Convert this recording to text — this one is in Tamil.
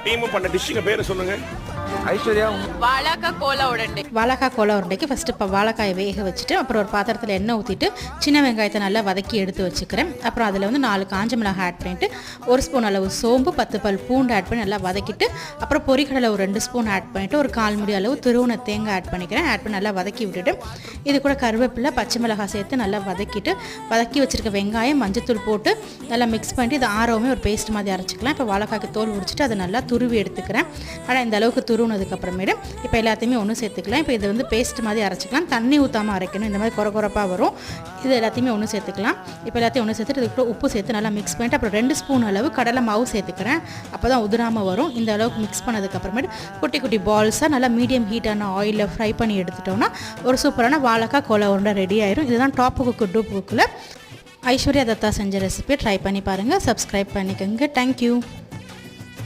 டீமும் பண்ண டிஷ்ஷுங்க பேர் சொல்லுங்க. ஐஸ்வர்யா. வாழைக்காய் கோலா உருண்டைக்கு ஃபஸ்ட்டு இப்போ வாழைக்காயை வேக வச்சுட்டு அப்புறம் ஒரு பாத்திரத்தில் எண்ணெய் ஊற்றிட்டு சின்ன வெங்காயத்தை நல்லா வதக்கி எடுத்து வச்சுக்கிறேன். அப்புறம் அதில் வந்து 4 காஞ்ச மிளகாய் ஆட் பண்ணிவிட்டு 1 ஸ்பூன் அளவு சோம்பு 10 பல் பூண்டு ஆட் பண்ணி நல்லா வதக்கிட்டு அப்புறம் பொரிக்கடலை ஒரு 2 ஸ்பூன் ஆட் பண்ணிவிட்டு ஒரு 1/4 மூடி அளவு துருவன தேங்காய் ஆட் பண்ணிக்கிறேன். ஆட் பண்ணி நல்லா வதக்கி விட்டுட்டு இது கூட கருவேப்பிலை பச்சை மிளகாய் சேர்த்து நல்லா வதக்கிட்டு வதக்கி வச்சுருக்க வெங்காயம் மஞ்சத்தூள் போட்டு நல்லா மிக்ஸ் பண்ணிட்டு இது ஆரவுமே ஒரு பேஸ்ட் மாதிரி அரைச்சிக்கலாம். இப்போ வாழைக்காய்க்கு தோல் உரிச்சிட்டு அதை நல்லா துருவி எடுத்துக்கிறேன். ஆனால் இந்த அளவுக்கு துருவினதுக்கப்புறமேட்டு இப்போ எல்லாத்தையுமே ஒன்று சேர்த்துக்கலாம். இப்போ இது வந்து பேஸ்ட் மாதிரி அரைச்சிக்கலாம். தண்ணி ஊற்றாமல் அரைக்கணும். இந்த மாதிரி குறப்பாக வரும். இது எல்லாத்தையுமே ஒன்று சேர்த்துக்கலாம். இப்போ எல்லாத்தையும் ஒன்று சேர்த்துட்டு இதுக்கு உப்பு சேர்த்து நல்லா மிக்ஸ் பண்ணிட்டு அப்புறம் 2 ஸ்பூன் அளவு கடலை மாவு சேர்த்துக்கிறேன். அப்போ தான் உதிராமல் வரும். இந்த அளவுக்கு மிக்ஸ் பண்ணதுக்கப்புறமேட்டு குட்டி குட்டி பால்ஸாக நல்லா மீடியம் ஹீட்டான ஆயிலில் ஃப்ரை பண்ணி எடுத்துட்டோம்னா ஒரு சூப்பரான வாழைக்காய் கோலா உருண்டை ரெடி ஆயிரும். இதுதான் டாப் குக்கு டூப் குக்கில் ஐஸ்வர்யா தத்தா செஞ்ச ரெசிபியை ட்ரை பண்ணி பாருங்கள். சப்ஸ்கிரைப் பண்ணிக்கோங்க. தேங்க்யூ.